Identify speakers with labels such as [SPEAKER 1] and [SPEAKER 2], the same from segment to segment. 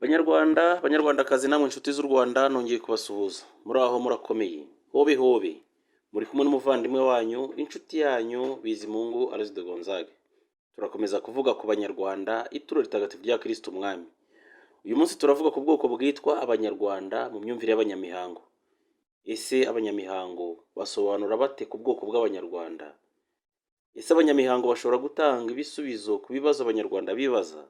[SPEAKER 1] Banyarwanda, banyarwandakazi namwe inshuti z'u Rwanda nongeye kubasuhuza. Muri aho murakomeye. Hobe hobe. Muri kumwe n'umuvandimwe wanyu, inshuti yanyu Bizimungu Aloys de Gonzague. Turakomeza kuvuga ku banyarwanda, ituro ritagatifu rya Kristo Umwami. Uyu munsi turavuga ku bwoko bwitwa abanyarwanda mu myumvire y'abanyamihango. Ese abanyamihango basobanura bate ku bwoko bw'abanyarwanda? Ese abanyamihango bashobora gutanga ibisubizo ku bibazo abanyarwanda bibaza?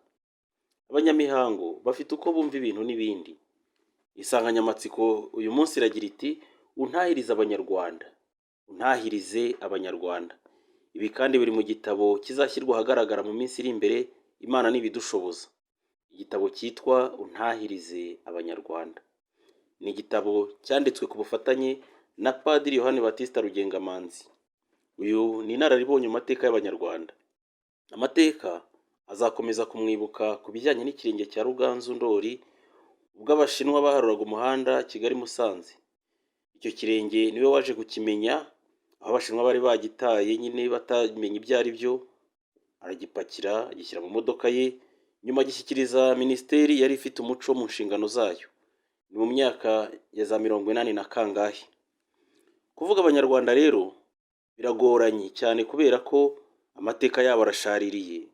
[SPEAKER 1] Abanyamihango bafite uko bumva ibintu n'ibindi. Insanganyamatsiko uyu munsi iragira iti untahirize abanyarwanda. Untahirize abanyarwanda. Ibi kandi biri mu gitabo kizashyirwa ahagaragara mu minsi iri imbere, Imana n'ibidushoboza. Igitabo cyitwa Untahirize Abanyarwanda. Ni igitabo cyanditswe ku bufatanye na Padiri Yohani Batista Rugengamanzi. Uyu ni inararibonye mu mateka y'abanyarwanda. Amateka azakomeza kumwibuka ku bijyanye n'ikirenge cya Ruganzu Ndori ubwo Abashinwa baharuraga umuhanda Kigali-Musanze. Icyo kirenge niwe waje kukimenya, aho Abashinwa bari bagitaye nyine batamenye ibyo ari byo, aragipakira agishyira mu modoka ye, nyuma agishyikiriza minisiteri yari ifite umuco mu nshingano zayo. Ni mu myaka ya za 80 na kangahe. Kuvuga abanyarwanda rero biragoranye cyane kubera ko amateka yabo arashaririye.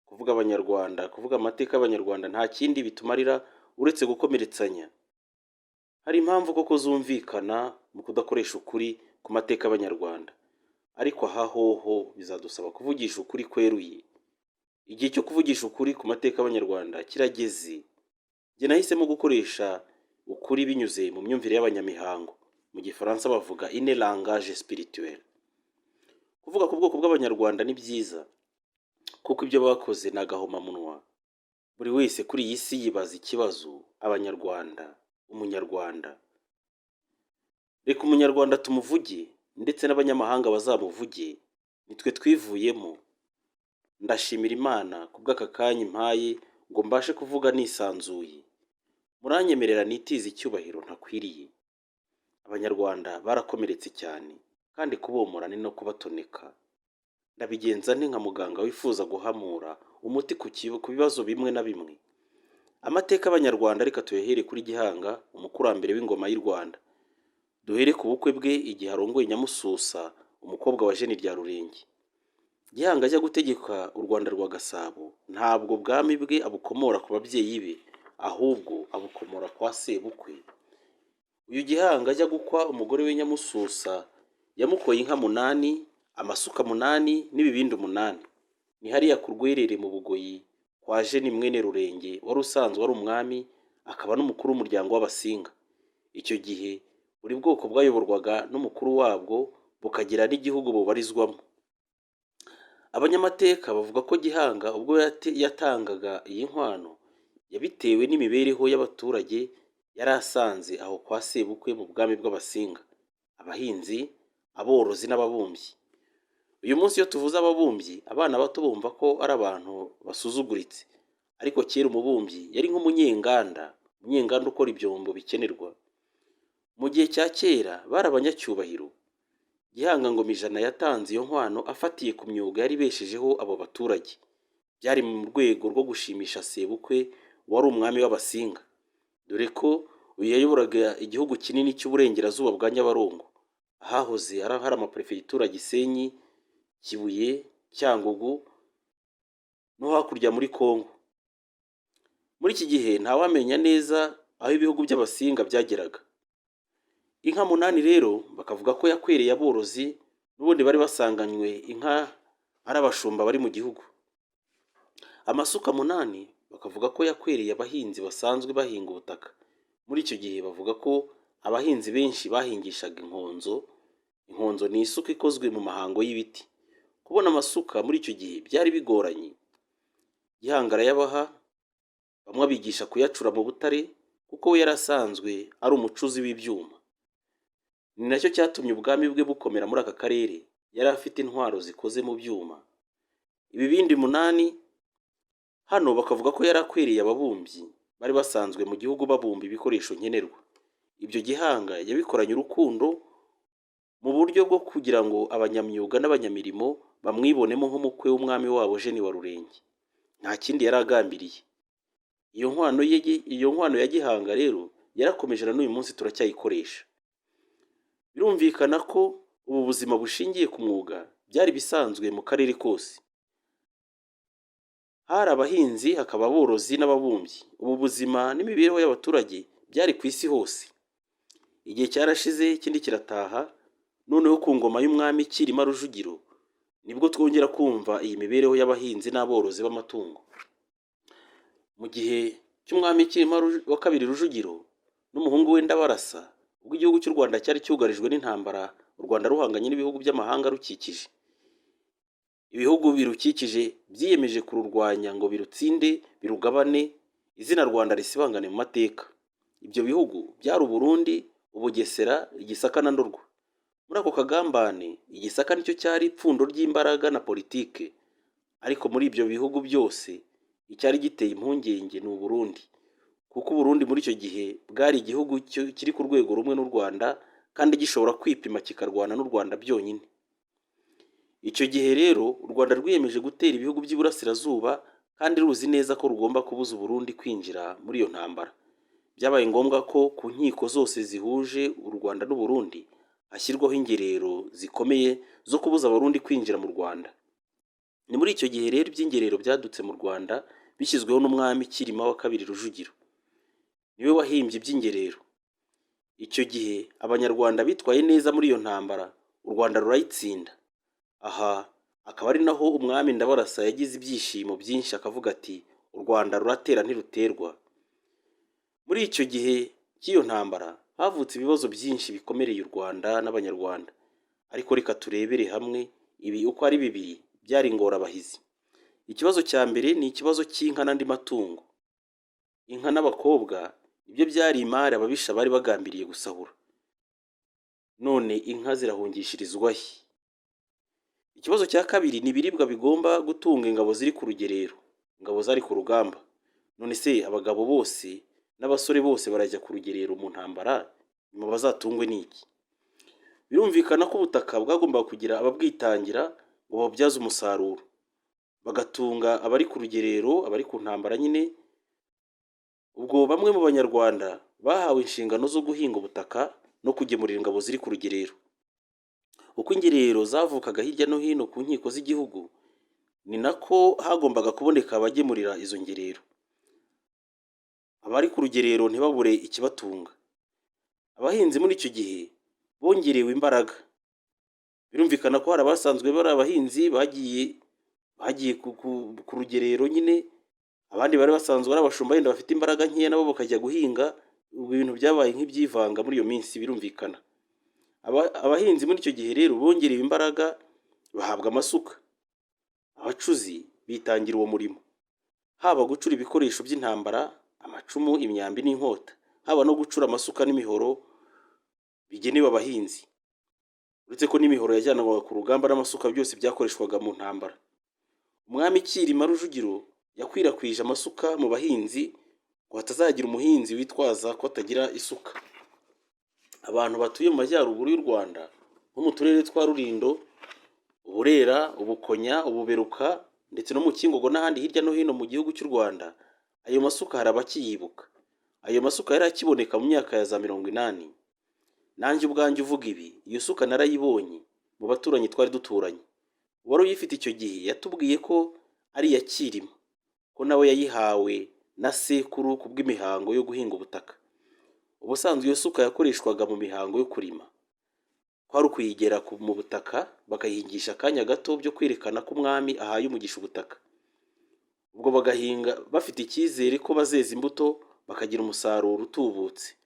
[SPEAKER 1] Kuvuga abanyarwanda, kuvuga amateka y'abanyarwanda nta kindi bitumarira uretse gukomeretsanya. Hari impamvu koko zumvikana mu kudakoresha ukuri ku mateka y'abanyarwanda, ariko aha hoho bizadusaba kuvugisha ukuri kweruye. Igihe cyo kuvugisha ukuri ku mateka y'abanyarwanda kirageze. Njye nahisemo gukoresha ukuri binyuze mu myumvire y'abanyamihango. Mu Gifaransa bavuga une langage spirituel. Kuvuga ku bwoko bw'abanyarwanda ni byiza, kuko ibyo bakoze ni agahomamunwa. Buri wese kuri iyi si yibaza ikibazo: abanyarwanda, umunyarwanda. Reka umunyarwanda tumuvuge, ndetse n'abanyamahanga bazamuvuge, nitwe twivuyemo. Ndashimira Imana kubw'aka kanya impaye ngo mbashe kuvuga nisanzuye. Muranyemerera nitize icyubahiro ntakwiriye. Abanyarwanda barakomeretse cyane, kandi kubomora ni no kubatoneka. Ndabigenza nte nka muganga wifuza guhamura umuti ku bibazo bimwe na bimwe. Amateka y'abanyarwanda reka tuyahere kuri Gihanga, umukurambere w'ingoma y'u Rwanda. Duhere ku bukwe bwe igihe arongoye Nyamususa, umukobwa wa Jeni rya Rurenge. Gihanga ajya gutegeka u Rwanda rwa Gasabo, ntabwo bwami bwe abukomora ku babyeyi be, ahubwo abukomora kwa sebukwe. Uyu Gihanga ajya gukwa umugore we Nyamususa, yamukoye inka 8, amasuka 8 n'ibibindi 8. Ni hariya ku Rwerere mu Bugoyi kwa Jeni mwene Rurenge, wari usanzwe ari umwami akaba n'umukuru w'umuryango w'Abasinga. Icyo gihe buri bwoko bwayoborwaga n'umukuru wabwo, bukagira n'igihugu bubarizwamo. Abanyamateka bavuga ko Gihanga ubwo yatangaga iyi nkwano yabitewe n'imibereho y'abaturage yari asanze aho kwa sebukwe mu bwami bw'Abasinga: abahinzi, aborozi n'ababumbyi. Uyu munsi iyo tuvuze ababumbyi, abana bato bumva ko ari abantu basuzuguritse, ariko kera umubumbyi yari nk'umunyenganda ukora ibyombo bikenerwa. Mu gihe cya kera bari abanyacyubahiro. Gihanga Ngoma ijana yatanze iyo nkwano afatiye ku myuga yari beshejeho abo baturage. Byari mu rwego rwo gushimisha sebukwe wari umwami w'Abasinga, dore ko uyu yayoboraga igihugu kinini cy'uburengerazuba bwa Nyabarongo, ahahoze hari amaperefegitura Gisenyi, Kibuye, Cyangugu no hakurya muri Kongo. Muri iki gihe ntawamenya neza aho ibihugu by'Abasinga byageraga. Inka 8 rero bakavuga ko yakwereye aborozi, n'ubundi bari basanganywe inka ari abashumba bari mu gihugu. Amasuka 8 bakavuga ko yakwereye abahinzi basanzwe bahinga ubutaka. Muri icyo gihe bavuga ko abahinzi benshi bahingishaga inkonzo. Inkonzo ni isuka ikozwe mu mahango y'ibiti. Kubona amasuka muri icyo gihe byari bigoranye. Gihanga arayabaha, bamwe abigisha kuyacura mu butare, kuko we yarasanzwe ari umucuzi w'ibyuma. Ni nacyo cyatumye ubwami bwe bukomera muri aka karere. Yari afite intwaro zikoze mu byuma. Ibibindi 8 hano bakavuga ko yarakwereye ababumbyi bari basanzwe mu gihugu babumba ibikoresho nkenerwa. Ibyo Gihanga yabikoranye urukundo, mu buryo bwo kugira ngo abanyamyuga n'abanyamirimo bamwibonemo nk'umukwe w'umwami wabo Jeni wa Rurenge. Nta kindi yari agambiriye. iyo nkwano ya gihanga rero yarakomeje na n'uyu munsi turacyayikoresha. Birumvikana ko ubu buzima bushingiye ku mwuga byari bisanzwe mu karere kose. Hari abahinzi, hakaba aborozi n'ababumbyi. Ubu buzima n'imibereho y'abaturage byari ku isi hose. Igihe cyarashize ikindi kirataha, noneho ku ngoma y'umwami Cyilima Rujugiro nibwo twongera kumva iyi mibereho y'abahinzi n'aborozi b'amatungo. Mu gihe cy'umwami Cyilima wa kabiri Rujugiro n'umuhungu we Ndabarasa, ubwo igihugu cy'u Rwanda cyari cyugarijwe n'intambara, u Rwanda ruhanganye n'ibihugu by'amahanga rukikije. Ibihugu birukikije byiyemeje kururwanya ngo birutsinde, birugabane, izina Rwanda risibangane mu mateka. Ibyo bihugu byari Burundi, Ubugesera, Igisaka na Ndorwa. Muri ako kagambane, Igisaka nicyo cyari ipfundo ry'imbaraga na politike. Ariko muri ibyo bihugu byose icyari giteye impungenge ni Burundi, kuko Burundi muri icyo gihe bwari igihugu kiri ku rwego rumwe n'u Rwanda kandi gishobora kwipima kikarwana n'u Rwanda byonyine. Icyo gihe rero u Rwanda rwiyemeje gutera ibihugu by'iburasirazuba kandi ruzi neza ko rugomba kubuza Burundi kwinjira muri iyo ntambara. Byabaye ngombwa ko ku nkiko zose zihuje u Rwanda n'u Burundi hashyirwaho ingerero zikomeye zo kubuza Abarundi kwinjira mu Rwanda. Ni muri icyo gihe rero iby'ingerero byadutse mu Rwanda bishyizweho n'umwami Cyilima wa kabiri Rujugiro. Niwe wahimbye iby'ingerero. Icyo gihe Abanyarwanda bitwaye neza muri iyo ntambara, u Rwanda rurayitsinda. Aha akaba ari naho umwami Ndabarasa yagize ibyishimo byinshi, akavuga ati u Rwanda ruratera ntiruterwa. Muri icyo gihe cy'iyo ntambara havutse ibibazo byinshi bikomereye u Rwanda n'Abanyarwanda, ariko reka turebere hamwe ibi uko ari bibiri byari ingorabahizi. Ikibazo cya mbere ni ikibazo cy'inka n'andi matungo. Inka n'abakobwa ibyo byari imari ababisha bari bagambiriye gusahura. None inka zirahungishirizwa he? Ikibazo cya kabiri ni ibiribwa bigomba gutunga ingabo ziri ku rugerero, ingabo zari ku rugamba. None se abagabo bose n'abasore bose barajya ku rugerero mu ntambara, nyuma bazatungwe n'iki? Birumvikana ko ubutaka bwagombaga kugira ababwitangira ngo babubyaze umusaruro, bagatunga abari ku rugerero, abari ku ntambara nyine. Ubwo bamwe mu Banyarwanda bahawe inshingano zo guhinga ubutaka no kugemurira ingabo ziri ku rugerero. Uko ingerero zavukaga hirya no hino ku nkiko z'igihugu, ni nako hagombaga kuboneka abagemurira izo ngerero. Abari ku rugerero ntibabure ikibatunga. Abahinzi muri icyo gihe bongerewe imbaraga. Birumvikana ko hari abasanzwe bari abahinzi bagiye ku rugerero nyine, abandi bari basanzwe ari abashumba yenda bafite imbaraga nkeya nabo bakajya guhinga. Ibintu byabaye nk'ibyivanga muri iyo minsi. Birumvikana abahinzi muri icyo gihe rero bongerewe imbaraga, bahabwa amasuka. Abacuzi bitangira uwo murimo, haba gucura ibikoresho by'intambara, amacumu, imyambi n'inkota, haba no gucura amasuka n'imihoro bigenewe abahinzi. Uretse ko n'imihoro yajyanwaga ku rugamba n'amasuka byose byakoreshwaga mu ntambara. Umwami Cyilima Rujugiro yakwirakwije amasuka mu bahinzi ngo hatazagira umuhinzi witwaza ko atagira isuka. Abantu batuye mu majyaruguru y'u Rwanda nko mu turere twa Rulindo, Burera, Ubukonya, Ububeruka ndetse no mu Kingogo n'ahandi hirya no hino mu gihugu cy'u Rwanda, ayo masuka hari abakiyibuka. Ayo masuka yari akiboneka mu myaka ya za 80. Nanjye ubwanjye uvuga ibi, iyo suka narayibonye mu baturanyi twari duturanye. Uwari uyifite icyo gihe yatubwiye ko ari iya Cyilima, ko nawe yayihawe na sekuru ku bw'imihango yo guhinga ubutaka. Ubusanzwe iyo suka yakoreshwaga mu mihango yo kurima. Kwari ukuyigera mu butaka bakayihingisha akanya gato byo kwerekana ko umwami ahaye umugisha ubutaka. Ubwo bagahinga bafite icyizere ko bazeza imbuto bakagira umusaruro utubutse.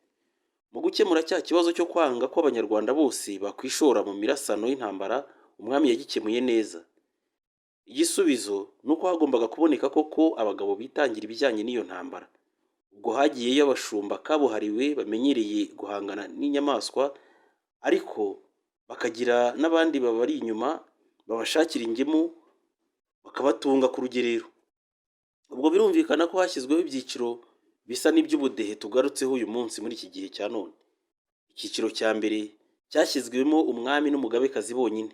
[SPEAKER 1] Mu gukemura cya kibazo cyo kwanga ko Abanyarwanda bose bakwishora mu mirasano y'intambara, umwami yagikemuye neza. Igisubizo ni uko hagombaga kuboneka koko abagabo bitangira ibijyanye n'iyo ntambara. Ubwo hagiyeyo abashumba kabuhariwe bamenyereye guhangana n'inyamaswa, ariko bakagira n'abandi babari inyuma babashakira ingemu bakabatunga ku rugerero. Ubwo birumvikana ko hashyizweho ibyiciro bisa n'iby'ubudehe tugarutseho uyu munsi muri iki gihe cya none. Icyiciro cya mbere cyashyizwemo umwami n'umugabekazi bonyine,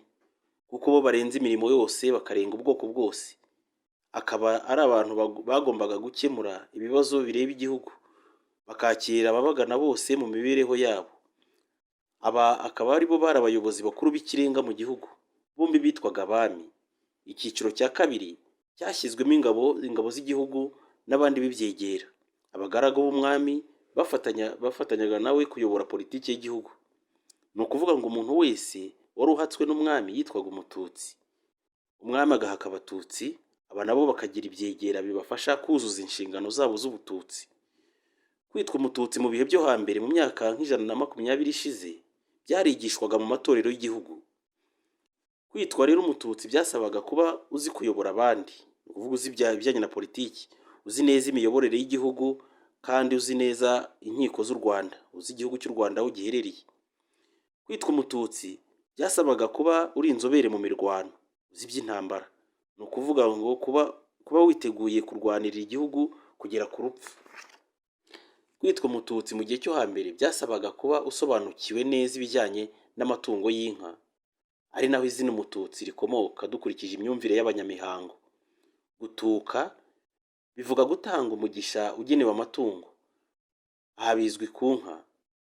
[SPEAKER 1] kuko bo barenze imirimo yose bakarenga ubwoko bwose. akaba ari abantu bagombaga gukemura ibibazo bireba igihugu, bakakira ababagana bose mu mibereho yabo. Aba akaba ari bo bari abayobozi bakuru b'ikirenga mu gihugu, bombi bitwaga abami. Icyiciro cya kabiri cyashyizwemo ingabo z'igihugu n'abandi b'ibyegera. Abagaragu b'umwami bafatanyaga nawe kuyobora politiki y'igihugu. Ni ukuvuga ngo umuntu wese wari uhatswe n'umwami yitwaga umututsi. Umwami agahaka abatutsi, aba nabo bakagira ibyegera bibafasha kuzuza inshingano zabo z'ubututsi. Kwitwa umututsi mu bihe byo hambere mu myaka nk'ijana ishize byarigishwaga mu matorero y'igihugu. Kwitwa rero umututsi byasabaga kuba uzi kuyobora abandi, ni ukuvuga uzi ibijyanye na politiki, uzi neza imiyoborere y'igihugu kandi uzi neza inkiko z'u Rwanda, uzi igihugu cy'u Rwanda aho giherereye. Kwitwa umututsi byasabaga kuba uri inzobere mu mirwano, uzi iby'intambara, ni ukuvuga ngo kuba witeguye kurwanirira igihugu kugera ku rupfu. Kwitwa umututsi mu gihe cyo hambere byasabaga kuba usobanukiwe neza ibijyanye n'amatungo y'inka, ari naho izina umututsi rikomoka dukurikije imyumvire y'abanyamihango. Gutuka bivuga gutanga umugisha ugenewe amatungo. Aha bizwi ku nka.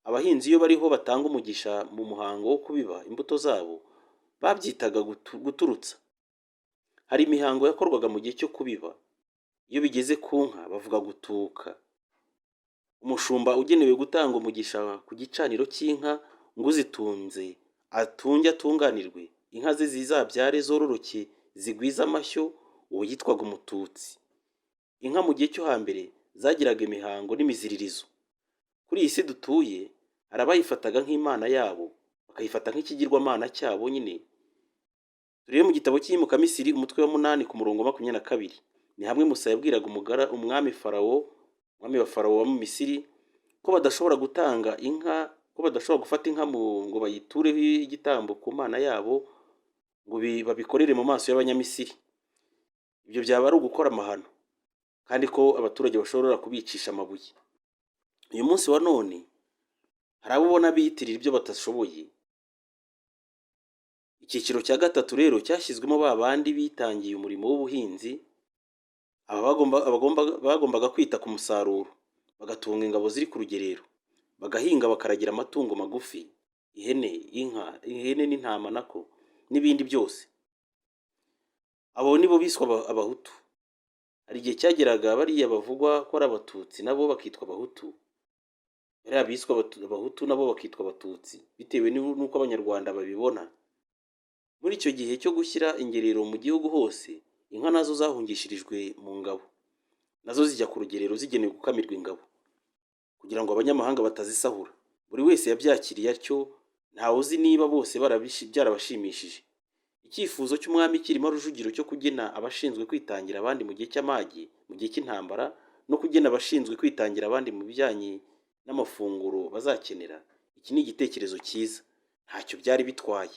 [SPEAKER 1] Abahinzi iyo bariho batanga umugisha mu muhango wo kubiba imbuto zabo babyitaga guturutsa. Hari imihango yakorwaga mu gihe cyo kubiba. Iyo bigeze ku nka bavuga gutuka. Umushumba ugenewe gutanga umugisha ku gicaniro cy'inka ngo uzitunze atunge atunganirwe, inka ze zizabyare zororoke zigwiza amashyo, uwo yitwaga umututsi. Inka mu gihe cyo hambere zagiraga imihango n'imiziririzo. Kuri iyi si dutuye hari abayifataga nk'imana yabo, bakayifata nk'ikigirwamana cyabo nyine. Turebe mu gitabo cy'Iyimukamisiri umutwe wa 8 ku murongo wa 22. Ni hamwe Musa yabwiraga umwami wa Farawo wa mu Misiri ko badashobora gufata inka ngo bayitureho igitambo ku mana yabo ngo babikorere mu maso y'Abanyamisiri. Ibyo byaba ari ugukora amahano kandi ko abaturage bashobora kubicisha amabuye. Uyu munsi wa none hari abo ubona biyitirira ibyo batashoboye. Icyiciro cya gatatu rero cyashyizwemo ba bandi bitangiye umurimo w'ubuhinzi. Aba bagombaga kwita ku musaruro, bagatunga ingabo ziri ku rugerero, bagahinga bakaragira amatungo magufi, ihene, inka, n'intama nako n'ibindi byose. Abo nibo biswa abahutu. Hari igihe cyageraga bariya bavugwa ko ari abatutsi nabo bakitwa abahutu, bariya biswa abahutu nabo bakitwa abatutsi bitewe n'uko abanyarwanda babibona. Muri icyo gihe cyo gushyira ingerero mu gihugu hose, inka nazo zahungishirijwe mu ngabo, nazo zijya ku rugerero zigenewe gukamirwa ingabo kugira ngo abanyamahanga batazisahura. Buri wese yabyakiriye atyo, ntawe uzi niba bose byarabashimishije. Icyifuzo cy'umwami kirimo rujugiro cyo kugena abashinzwe kwitangira abandi mu gihe cy'amage, mu gihe cy'intambara, no kugena abashinzwe kwitangira abandi mu bijyanye n'amafunguro bazakenera. Iki ni igitekerezo cyiza, ntacyo byari bitwaye,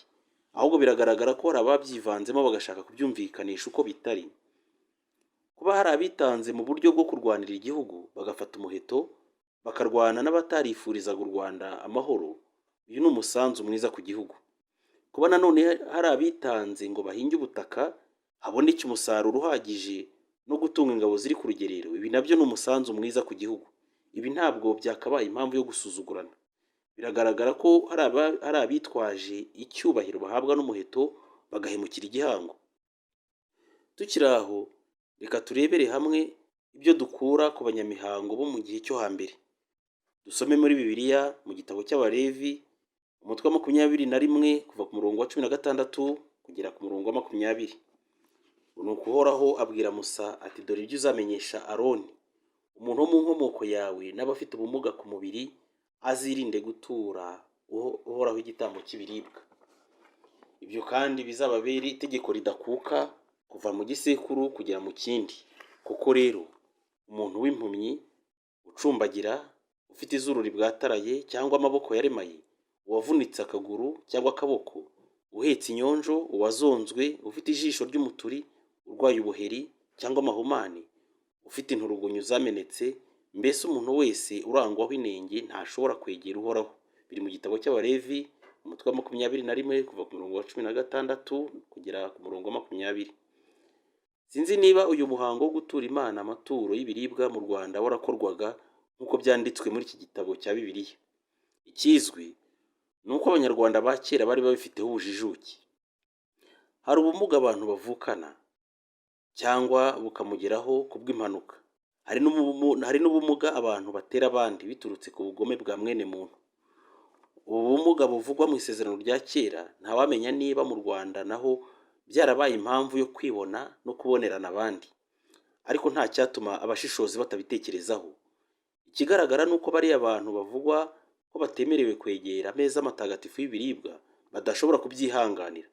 [SPEAKER 1] ahubwo biragaragara ko hari ababyivanzemo bagashaka kubyumvikanisha uko bitari. Kuba hari abitanze mu buryo bwo kurwanira igihugu bagafata umuheto bakarwana n'abatarifurizaga u Rwanda amahoro, uyu ni umusanzu mwiza ku gihugu. Kuba nanone hari abitanze ngo bahinge ubutaka haboneke umusaruro uhagije no gutunga ingabo ziri ku rugerero, ibi nabyo ni umusanzu mwiza ku gihugu. Ibi ntabwo byakabaye impamvu yo gusuzugurana. Biragaragara ko hari abitwaje icyubahiro bahabwa n'umuheto bagahemukira igihango. Tukiri aho, reka turebere hamwe ibyo dukura ku banyamihango bo mu gihe cyo hambere. Dusome muri Bibiliya mu gitabo cy'Abalevi umutwe wa 21 kuva ku murongo wa 16 kugera ku murongo wa 20. Nuko Uhoraho abwira Musa ati, dore ibyo uzamenyesha Aroni, umuntu wo mu nkomoko yawe n'abafite ubumuga ku mubiri azirinde gutura Uhoraho igitambo cy'ibiribwa. Ibyo kandi bizababera itegeko ridakuka kuva mu gisekuru kugera mu kindi. Kuko rero umuntu w'impumyi, ucumbagira, ufite izuru ribwataraye cyangwa amaboko yaremaye, uwavunitse akaguru cyangwa akaboko, uhetse inyonjo, uwazonzwe, ufite ijisho ry'umuturi, urwaye ubuheri cyangwa amahumane, ufite inturugunyu zamenetse, mbese umuntu wese urangwaho inenge ntashobora kwegera Uhoraho. Biri mu gitabo cy'Abalevi umutwe wa 21 kuva ku murongo wa 16 kugera ku murongo wa 20. Sinzi niba uyu muhango wo gutura Imana amaturo y'ibiribwa mu Rwanda warakorwaga nk'uko byanditswe muri iki gitabo cya Bibiliya. Ikizwi ni uko Abanyarwanda ba kera bari babifiteho ubujijuke. Hari ubumuga abantu bavukana cyangwa bukamugeraho ku bw'impanuka. Hari n'ubumuga abantu batera abandi biturutse ku bugome bwa mwene muntu. Ubu bumuga buvugwa mu isezerano rya kera ntawamenya niba mu Rwanda naho byarabaye impamvu yo kwibona no kubonerana abandi, ariko nta cyatuma abashishozi batabitekerezaho. Ikigaragara ni uko bariya abantu bavugwa ko batemerewe kwegera ameza matagatifu y'ibiribwa badashobora kubyihanganira,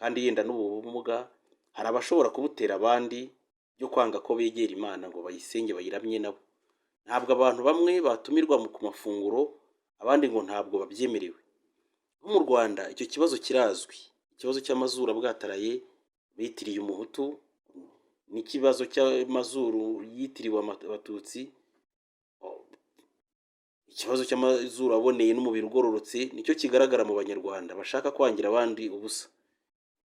[SPEAKER 1] kandi yenda n'ubu bumuga hari abashobora kubutera abandi byo kwanga ko begera Imana ngo bayisenge bayiramye nabo. Ntabwo abantu bamwe batumirwa ku mafunguro, abandi ngo ntabwo babyemerewe. Nko mu Rwanda icyo kibazo kirazwi. Ikibazo cy'amazuru abwataraye bitiriye umuhutu n'ikibazo cy'amazuru yitiriwe abatutsi. Ikibazo cy'amazuru aboneye n'umubiri ugororotse nicyo kigaragara mu Banyarwanda bashaka kwangira abandi ubusa.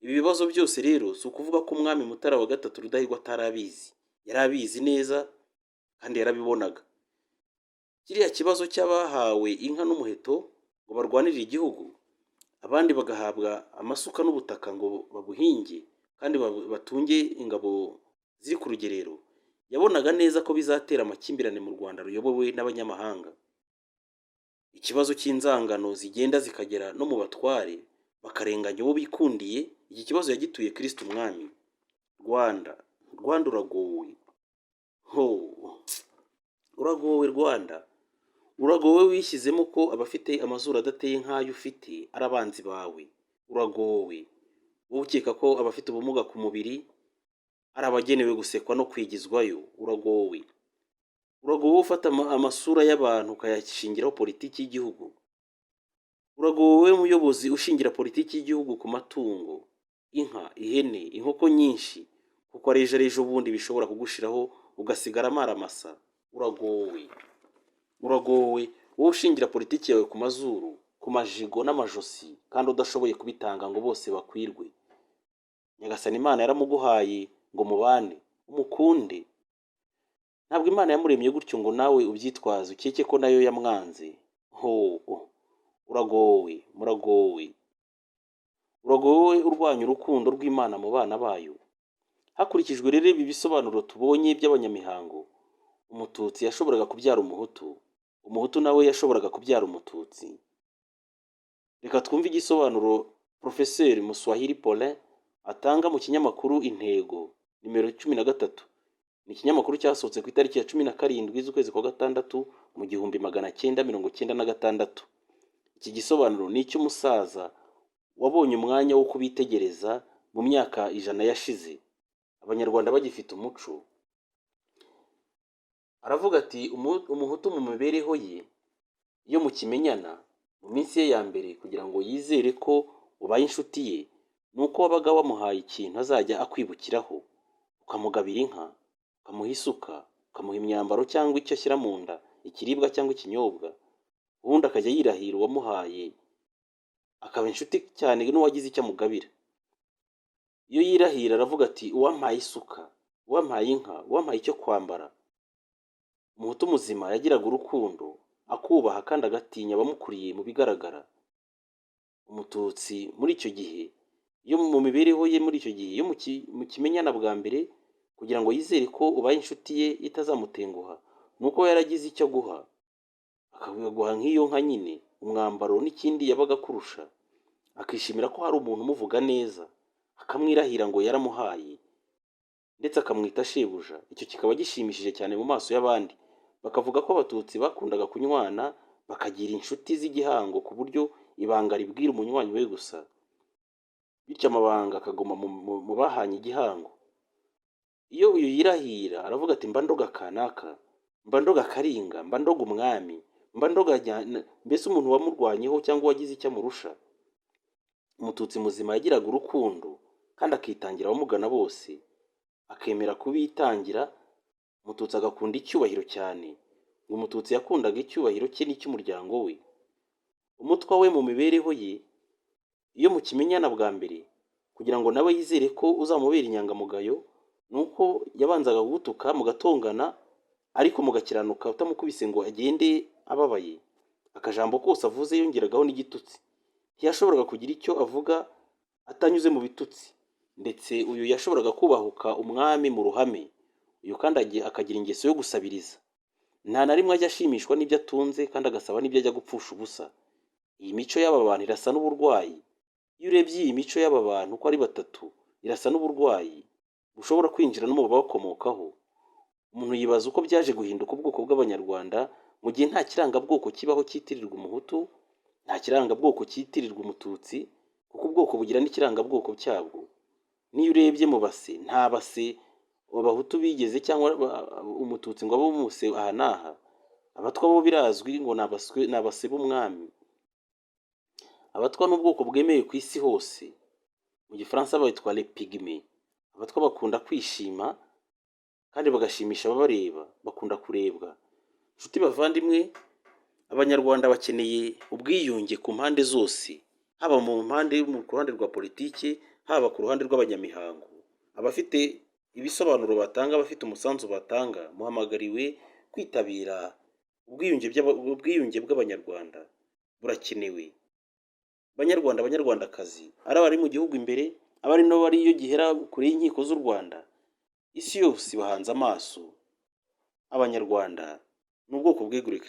[SPEAKER 1] Ibi bibazo byose rero si ukuvuga ko umwami Mutara wa gatatu Rudahigwa atarabizi. Yari abizi neza kandi yarabibonaga. Kiriya kibazo cy'abahawe inka n'umuheto ngo barwanirire igihugu, abandi bagahabwa amasuka n'ubutaka ngo babuhinge kandi batunge ingabo ziri ku rugerero, yabonaga neza ko bizatera amakimbirane mu Rwanda ruyobowe n'abanyamahanga. Ikibazo cy'inzangano zigenda zikagera no mu batware bakarenganya uwo bikundiye, iki kibazo yagituye Kristo Umwami. Rwanda uragowe. Uragowe Rwanda. Uragowe wishyizemo ko abafite amazuru adateye nk'ayo ufite ari abanzi bawe. Uragowe. Wowe ukeka ko abafite ubumuga ku mubiri ari abagenewe gusekwa no kwigizwayo. Uragowe. Uragowe ufata amasura y'abantu ukayashingiraho politiki y'igihugu. Uragowe muyobozi ushingira politiki y'igihugu ku matungo, inka, ihene, inkoko nyinshi, kuko ari ejo bundi bishobora kugushiraho ugasigara amaramasa. Uragowe. Uragowe wowe ushingira politiki yawe ku mazuru, ku majigo n'amajosi, kandi udashoboye kubitanga ngo bose bakwirwe. Nyagasani Imana yaramuguhaye ngo mubane, umukunde. Ntabwo Imana yamuremye gutyo ngo nawe ubyitwaze ukeke ko nayo yamwanze. Uragowe, muragowe. Uragowe urwanya urukundo rw'Imana mu bana bayo. Hakurikijwe rero ibi bisobanuro tubonye by'abanyamihango, Umututsi yashoboraga kubyara Umuhutu, Umuhutu nawe yashoboraga kubyara Umututsi. Reka twumve igisobanuro Profeseri Muswahili Paulin atanga mu kinyamakuru Intego nimero 13. Ni ikinyamakuru cyasohotse ku itariki ya 17 z'ukwezi kwa gatandatu mu 1996. Iki gisobanuro ni icy'umusaza wabonye umwanya wo kubitegereza mu myaka 100 yashize, Abanyarwanda bagifite umuco. Aravuga ati Umuhutu mu mibereho ye yo mu kimenyana mu minsi ye ya mbere, kugira ngo yizere ko ubaye inshuti ye, nuko wabaga wamuhaye ikintu azajya akwibukiraho, ukamugabira inka, ukamuha isuka, ukamuha imyambaro cyangwa icyo ashyira mu nda, ikiribwa cyangwa ikinyobwa, ubundi akajya yirahira uwamuhaye, akaba inshuti cyane n'uwagize icyo amugabira. Iyo yirahira aravuga ati uwampaye isuka, uwampaye inka, uwampaye icyo kwambara. Umuhutu muzima yagiraga urukundo, akubaha kandi agatinya abamukuriye mu bigaragara. Umututsi muri icyo gihe, iyo mu mibereho ye muri icyo gihe, yo mu kimenyana bwa mbere, kugira ngo yizere ko ubaye inshuti ye itazamutenguha, nuko yaragize icyo aguha, akaguha nk'iyo nka nyine, umwambaro n'ikindi yabaga kurusha, akishimira ko hari umuntu umuvuga neza, akamwirahira ngo yaramuhaye, ndetse akamwita shebuja. Icyo kikaba gishimishije cyane mu maso y'abandi. Bakavuga ko Abatutsi bakundaga kunywana, bakagira inshuti z'igihango ku buryo ibanga ribwira umunywanyi we gusa, bityo amabanga akaguma mu bahanye igihango. Iyo uyu yirahira aravuga ati mba ndoga kanaka, mba ndoga Karinga, mba ndoga umwami, mba ndoga mbese umuntu wamurwanyeho cyangwa wagize icyo amurusha. Umututsi muzima yagiraga urukundo kandi akitangira abamugana bose, akemera kubitangira. Umututsi agakunda icyubahiro cyane. Umututsi yakundaga icyubahiro cye n'icy'umuryango we. Umutwa we mu mibereho ye iyo mu kimenyana bwa mbere, kugira ngo nawe yizere ko uzamubera inyangamugayo, nuko yabanzaga gutuka mugatongana ariko mugakiranuka utamukubise ngo agende ababaye. Akajambo kose avuze yongeragaho n'igitutsi. Ntiyashoboraga kugira icyo avuga atanyuze mu bitutsi. Ndetse uyu yashoboraga kubahuka umwami mu ruhame. Uyu kandi akagira ingeso yo gusabiriza. Nta na rimwe ajya ashimishwa n'ibyo atunze kandi agasaba n'ibyo ajya gupfusha ubusa. Iyi mico y'aba bantu irasa n'uburwayi. Iyo urebye iyi mico y'aba bantu uko ari batatu, irasa n'uburwayi bushobora kwinjira no mu babakomokaho. Umuntu yibaza uko byaje guhinduka ubwoko bw'Abanyarwanda mu gihe nta kirangabwoko kibaho cyitirirwa Umuhutu, nta kirangabwoko cyitirirwa Umututsi, kuko ubwoko bugira n'ikirangabwoko cyabwo. Niyo urebye mu base, nta base Abahutu bigeze cyangwa Umututsi ngo abe umuse aha n'aha. Abatwa bo birazwi ngo ni abase b'umwami. Abatwa ni ubwoko bwemewe ku isi hose. Mu Gifaransa babitwa les pygmées. Abatwa bakunda kwishima kandi bagashimisha ababareba, bakunda kurebwa. Inshuti bavandimwe, Abanyarwanda bakeneye ubwiyunge ku mpande zose, haba ku ruhande rwa politiki, haba ku ruhande rw'abanyamihango. Abafite ibisobanuro batanga, abafite umusanzu batanga, muhamagariwe kwitabira ubwiyunge bw'Abanyarwanda. Burakenewe. Banyarwanda, Banyarwandakazi, ari abari mu gihugu imbere, abari no bari iyo gihera kure y'inkiko z'u Rwanda, isi yose bahanze amaso Abanyarwanda n'ubwoko bweguriwe